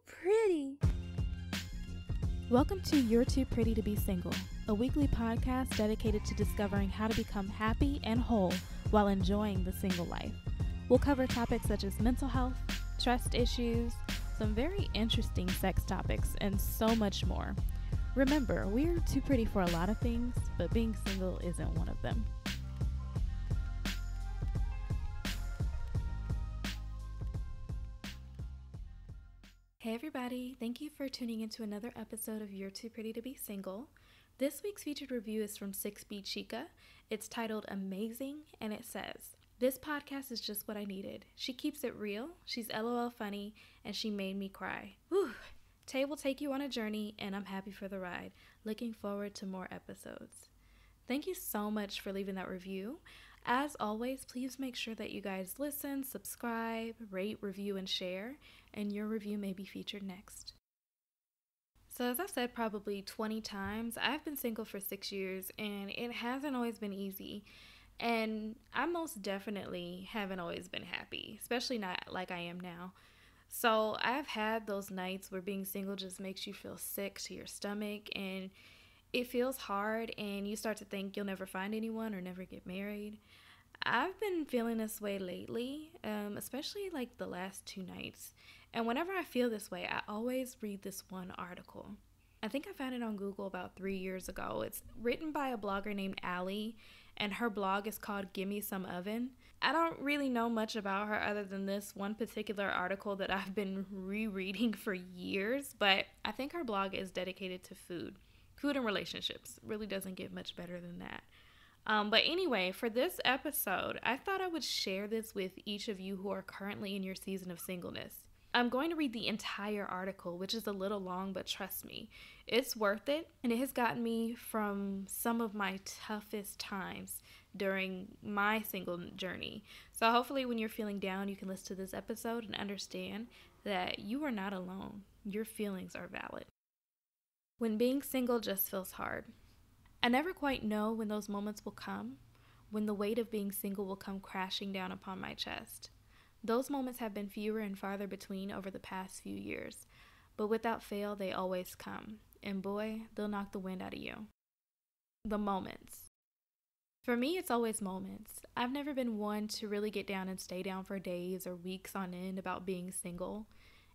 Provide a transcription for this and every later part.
pretty. Welcome to You're Too Pretty to Be Single, a weekly podcast dedicated to discovering how to become happy and whole while enjoying the single life. We'll cover topics such as mental health, trust issues, some very interesting sex topics, and so much more. Remember, we're too pretty for a lot of things, but being single isn't one of them. Hey everybody, thank you for tuning into another episode of You're Too Pretty to Be Single. This week's featured review is from 6B Chica. It's titled Amazing, and it says, "This podcast is just what I needed. She keeps it real, she's LOL funny, and she made me cry. Whew. Tay will take you on a journey, and I'm happy for the ride. Looking forward to more episodes." Thank you so much for leaving that review. As always, please make sure that you guys listen, subscribe, rate, review, and share, and your review may be featured next. So as I've said probably 20 times, I've been single for 6 years, and it hasn't always been easy. And I most definitely haven't always been happy, especially not like I am now. So I've had those nights where being single just makes you feel sick to your stomach, and it feels hard, and you start to think you'll never find anyone or never get married. I've been feeling this way lately, especially like the last 2 nights. And whenever I feel this way, I always read this one article. I think I found it on Google about 3 years ago. It's written by a blogger named Allie, and her blog is called GimmeSomeOven. I don't really know much about her other than this one particular article that I've been rereading for years, but I think her blog is dedicated to food and relationships. Really doesn't get much better than that. But anyway, for this episode, I thought I would share this with each of you who are currently in your season of singleness. I'm going to read the entire article, which is a little long, but trust me, it's worth it, and it has gotten me from some of my toughest times during my single journey. So hopefully when you're feeling down, you can listen to this episode and understand that you are not alone. Your feelings are valid. When being single just feels hard. I never quite know when those moments will come, when the weight of being single will come crashing down upon my chest. Those moments have been fewer and farther between over the past few years, but without fail, they always come. And boy, they'll knock the wind out of you. The moments. For me, it's always moments. I've never been one to really get down and stay down for days or weeks on end about being single.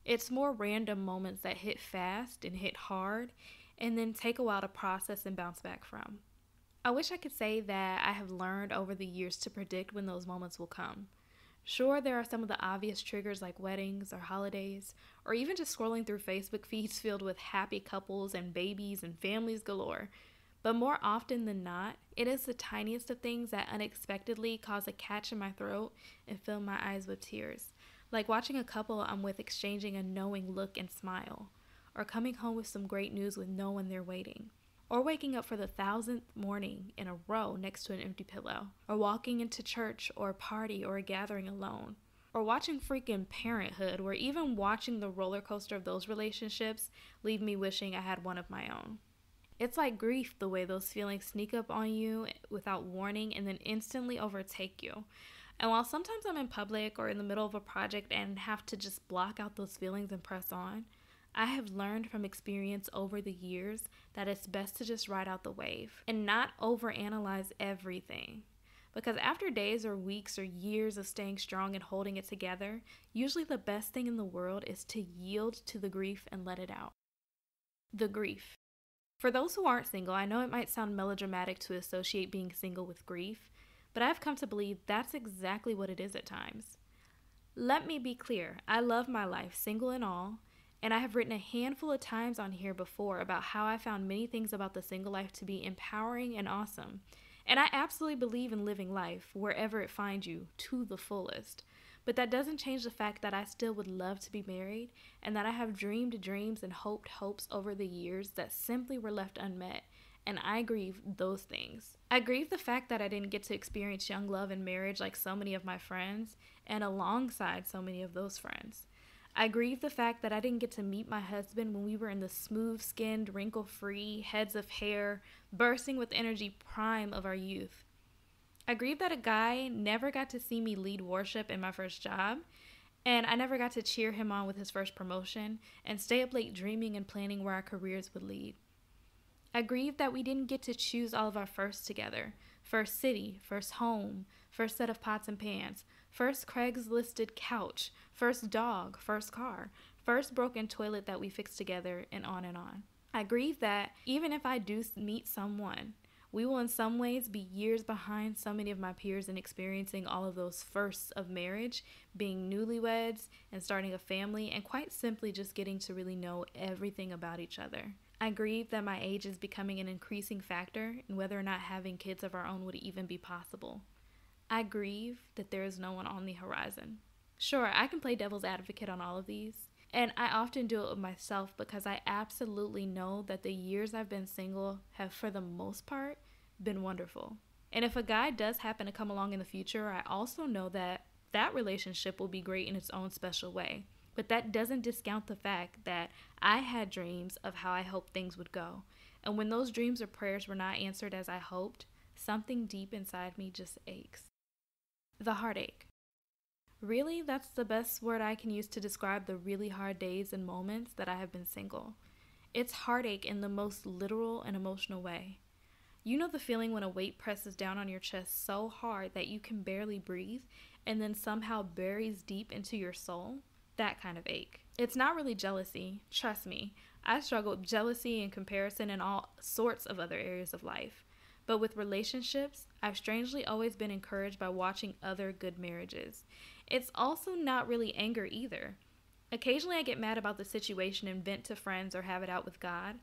It's more random moments that hit fast and hit hard, and then take a while to process and bounce back from. I wish I could say that I have learned over the years to predict when those moments will come. Sure, there are some of the obvious triggers like weddings or holidays, or even just scrolling through Facebook feeds filled with happy couples and babies and families galore. But more often than not, it is the tiniest of things that unexpectedly cause a catch in my throat and fill my eyes with tears. Like watching a couple I'm with exchanging a knowing look and smile, or coming home with some great news with no one there waiting, or waking up for the 1,000th morning in a row next to an empty pillow, or walking into church or a party or a gathering alone, or watching freaking Parenthood, where even watching the roller coaster of those relationships leave me wishing I had one of my own. It's like grief, the way those feelings sneak up on you without warning and then instantly overtake you. And while sometimes I'm in public or in the middle of a project and have to just block out those feelings and press on, I have learned from experience over the years that it's best to just ride out the wave and not overanalyze everything. Because after days or weeks or years of staying strong and holding it together, usually the best thing in the world is to yield to the grief and let it out. The grief. For those who aren't single, I know it might sound melodramatic to associate being single with grief, but I've come to believe that's exactly what it is at times. Let me be clear, I love my life, single and all, and I have written a handful of times on here before about how I found many things about the single life to be empowering and awesome. And I absolutely believe in living life, wherever it finds you, to the fullest. But that doesn't change the fact that I still would love to be married, and that I have dreamed dreams and hoped hopes over the years that simply were left unmet. And I grieve those things. I grieve the fact that I didn't get to experience young love and marriage like so many of my friends, and alongside so many of those friends. I grieve the fact that I didn't get to meet my husband when we were in the smooth-skinned, wrinkle-free, heads of hair, bursting with energy prime of our youth. I grieve that a guy never got to see me lead worship in my first job, And I never got to cheer him on with his first promotion and stay up late dreaming and planning where our careers would lead. I grieve that we didn't get to choose all of our firsts together. First city, first home, first set of pots and pans, first Craig's-listed couch, first dog, first car, first broken toilet that we fixed together, and on and on. I grieve that even if I do meet someone, we will in some ways be years behind so many of my peers in experiencing all of those firsts of marriage, being newlyweds and starting a family, and quite simply just getting to really know everything about each other. I grieve that my age is becoming an increasing factor in whether or not having kids of our own would even be possible. I grieve that there is no one on the horizon. Sure, I can play devil's advocate on all of these, and I often do it with myself because I absolutely know that the years I've been single have, for the most part, been wonderful. And if a guy does happen to come along in the future, I also know that that relationship will be great in its own special way. But that doesn't discount the fact that I had dreams of how I hoped things would go. And when those dreams or prayers were not answered as I hoped, something deep inside me just aches. The heartache. Really, that's the best word I can use to describe the really hard days and moments that I have been single. It's heartache in the most literal and emotional way. You know the feeling when a weight presses down on your chest so hard that you can barely breathe and then somehow buries deep into your soul? That kind of ache. It's not really jealousy. Trust me, I struggle with jealousy and comparison in all sorts of other areas of life. But with relationships, I've strangely always been encouraged by watching other good marriages. It's also not really anger either. Occasionally I get mad about the situation and vent to friends or have it out with God.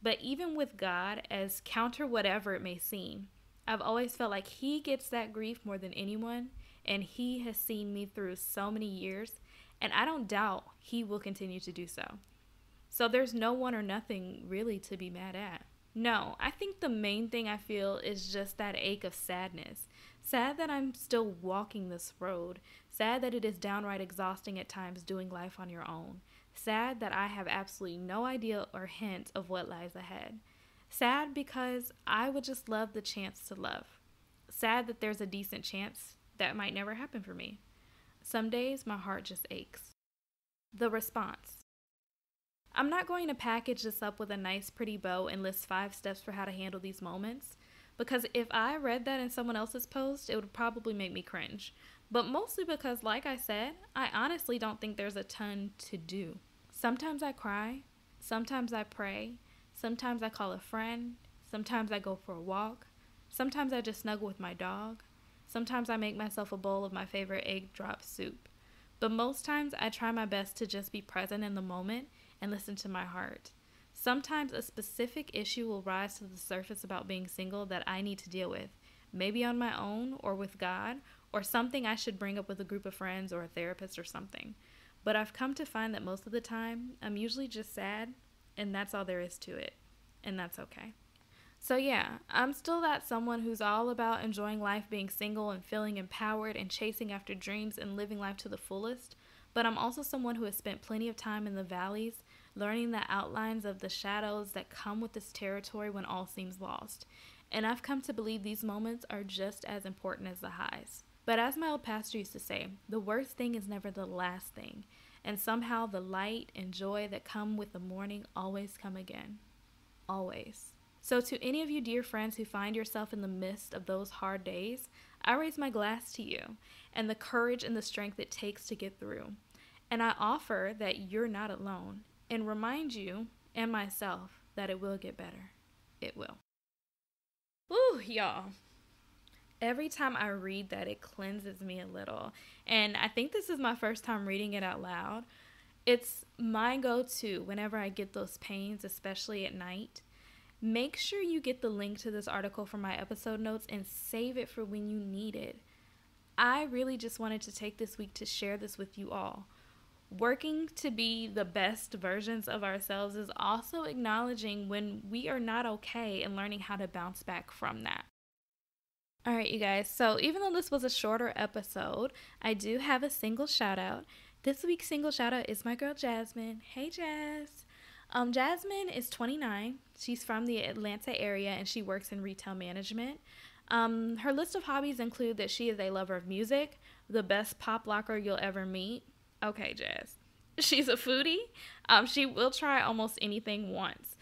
But even with God, as counter whatever it may seem, I've always felt like He gets that grief more than anyone, and He has seen me through so many years, and I don't doubt He will continue to do so. So there's no one or nothing really to be mad at. No, I think the main thing I feel is just that ache of sadness. Sad that I'm still walking this road. Sad that it is downright exhausting at times doing life on your own. Sad that I have absolutely no idea or hint of what lies ahead. Sad because I would just love the chance to love. Sad that there's a decent chance that might never happen for me. Some days my heart just aches. The response. I'm not going to package this up with a nice pretty bow and list 5 steps for how to handle these moments, because if I read that in someone else's post, it would probably make me cringe. But mostly because, like I said, I honestly don't think there's a ton to do. Sometimes I cry, sometimes I pray, sometimes I call a friend, sometimes I go for a walk, sometimes I just snuggle with my dog, sometimes I make myself a bowl of my favorite egg drop soup. But most times I try my best to just be present in the moment and listen to my heart. Sometimes a specific issue will rise to the surface about being single that I need to deal with, maybe on my own or with God, or something I should bring up with a group of friends or a therapist or something. But I've come to find that most of the time, I'm usually just sad, and that's all there is to it. And that's okay. So yeah, I'm still that someone who's all about enjoying life, being single and feeling empowered and chasing after dreams and living life to the fullest. But I'm also someone who has spent plenty of time in the valleys, learning the outlines of the shadows that come with this territory when all seems lost. And I've come to believe these moments are just as important as the highs. But as my old pastor used to say, the worst thing is never the last thing. And somehow the light and joy that come with the morning always come again. Always. So to any of you dear friends who find yourself in the midst of those hard days, I raise my glass to you and the courage and the strength it takes to get through. And I offer that you're not alone and remind you and myself that it will get better. It will. Woo, y'all. Every time I read that, it cleanses me a little. And I think this is my first time reading it out loud. It's my go-to whenever I get those pains, especially at night. Make sure you get the link to this article from my episode notes and save it for when you need it. I really just wanted to take this week to share this with you all. Working to be the best versions of ourselves is also acknowledging when we are not okay and learning how to bounce back from that. All right, you guys, so even though this was a shorter episode, I do have a single shout out. This week's single shout out is my girl Jasmine. Hey, Jazz. Jasmine is 29. She's from the Atlanta area and she works in retail management. Her list of hobbies include that she is a lover of music, the best pop locker you'll ever meet, Okay, Jazz. She's a foodie. She will try almost anything once.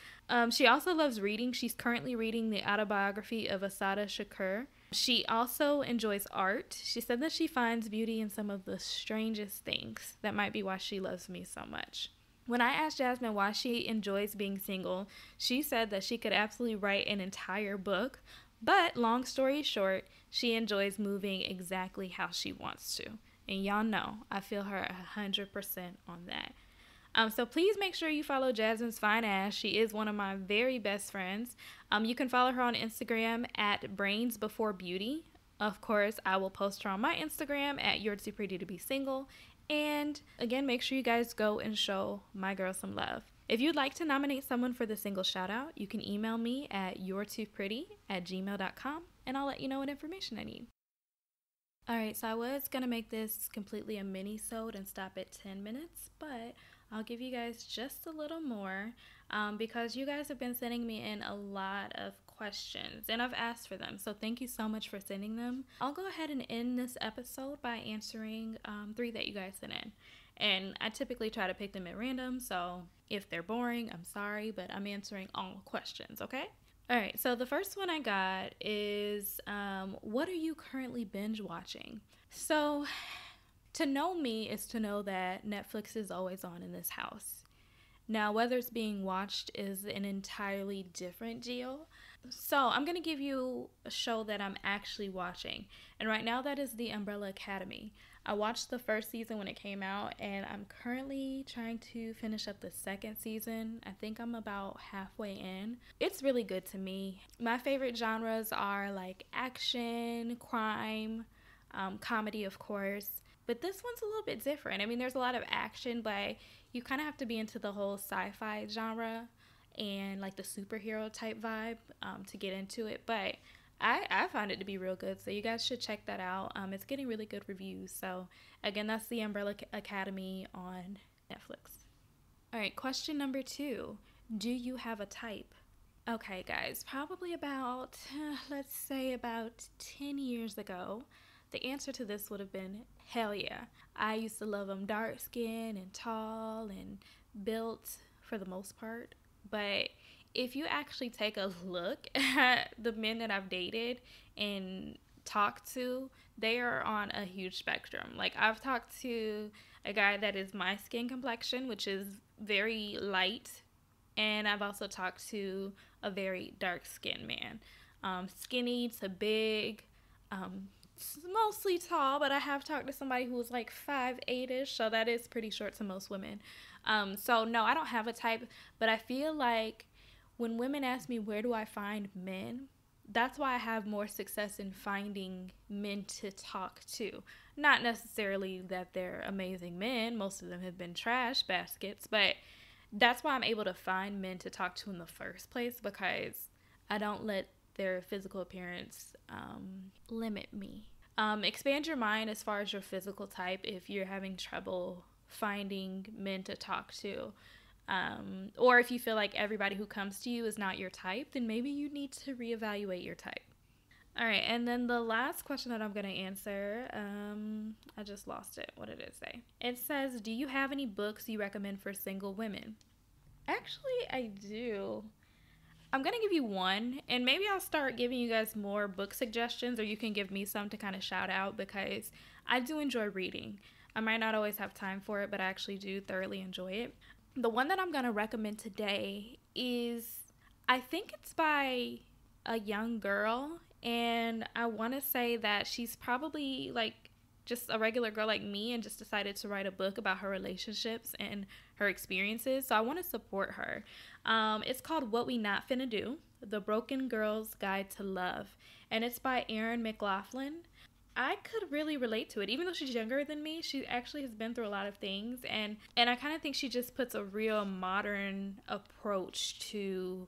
She also loves reading. She's currently reading the autobiography of Asada Shakur. She also enjoys art. She said that she finds beauty in some of the strangest things. That might be why she loves me so much. When I asked Jasmine why she enjoys being single, she said that she could absolutely write an entire book, but long story short, she enjoys moving exactly how she wants to. And y'all know, I feel her 100% on that. So please make sure you follow Jasmine's fine ass. She is one of my very best friends. You can follow her on Instagram at Brains Before Beauty. Of course, I will post her on my Instagram at You're Too Pretty to Be Single. And again, make sure you guys go and show my girl some love. If you'd like to nominate someone for the Single Shoutout, you can email me at yourtoopretty@gmail.com and I'll let you know what information I need. Alright, so I was going to make this completely a mini-sode and stop at 10 minutes, but I'll give you guys just a little more because you guys have been sending me in a lot of questions and I've asked for them. So thank you so much for sending them. I'll go ahead and end this episode by answering 3 that you guys sent in. And I typically try to pick them at random, so if they're boring, I'm sorry, but I'm answering all questions, okay? Alright, so the first one I got is, what are you currently binge watching? So, to know me is to know that Netflix is always on in this house. Now, whether it's being watched is an entirely different deal. So, I'm going to give you a show that I'm actually watching. And right now, that is The Umbrella Academy. I watched the first season when it came out, and I'm currently trying to finish up the second season. I think I'm about halfway in. It's really good to me. My favorite genres are like action, crime, comedy, of course. But this one's a little bit different. I mean, there's a lot of action, but you kind of have to be into the whole sci-fi genre and like the superhero type vibe to get into it. But I find it to be real good, so you guys should check that out. It's getting really good reviews. So again, that's The Umbrella Academy on Netflix. All right, question number 2. Do you have a type? Okay, guys, probably about, let's say about 10 years ago, the answer to this would have been hell yeah. I used to love them dark skinned and tall and built for the most part. But if you actually take a look at the men that I've dated and talked to, they are on a huge spectrum. Like, I've talked to a guy that is my skin complexion, which is very light, and I've also talked to a very dark skinned man. Skinny to big, mostly tall, but I have talked to somebody who was like 5'8"-ish, so that is pretty short to most women. So no, I don't have a type, but I feel like when women ask me where do I find men, that's why I have more success in finding men to talk to. Not necessarily that they're amazing men. Most of them have been trash baskets, but that's why I'm able to find men to talk to in the first place, because I don't let their physical appearance limit me. Expand your mind as far as your physical type if you're having trouble finding men to talk to. Or if you feel like everybody who comes to you is not your type, then maybe you need to reevaluate your type. All right, and then the last question that I'm going to answer, I just lost it. What did it say? It says, do you have any books you recommend for single women? Actually, I do. I'm going to give you one, and maybe I'll start giving you guys more book suggestions, or you can give me some to kind of shout out, because I do enjoy reading. I might not always have time for it, but I actually do thoroughly enjoy it. The one that I'm going to recommend today is, I think it's by a young girl, and I want to say that she's probably like just a regular girl like me and just decided to write a book about her relationships and her experiences. So I want to support her. It's called What We Not Finna Do, The Broken Girl's Guide to Love, and it's by Erin McLaughlin. I could really relate to it. Even though she's younger than me, she actually has been through a lot of things, and I kind of think she just puts a real modern approach to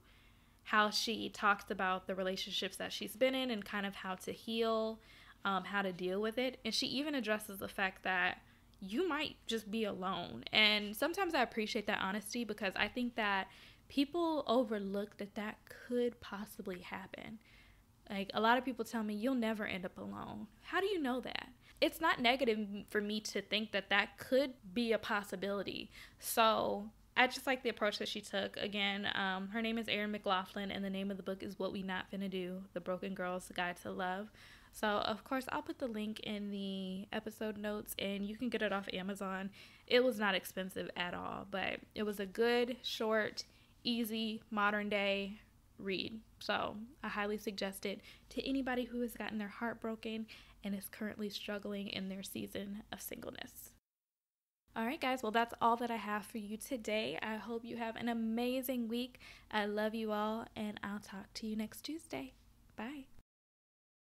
how she talks about the relationships that she's been in and kind of how to heal, how to deal with it. And she even addresses the fact that you might just be alone. And sometimes I appreciate that honesty, because I think that people overlook that could possibly happen. Like, a lot of people tell me, you'll never end up alone. How do you know that? it's not negative for me to think that that could be a possibility. So I just like the approach that she took. Again, her name is Erin McLaughlin, and the name of the book is What We Not Finna Do, The Broken Girl's Guide to Love. So, of course, I'll put the link in the episode notes, and you can get it off Amazon. It was not expensive at all, but it was a good, short, easy, modern day read. So, I highly suggest it to anybody who has gotten their heart broken and is currently struggling in their season of singleness. All right, guys. Well, that's all that I have for you today. I hope you have an amazing week. I love you all, and I'll talk to you next Tuesday. Bye.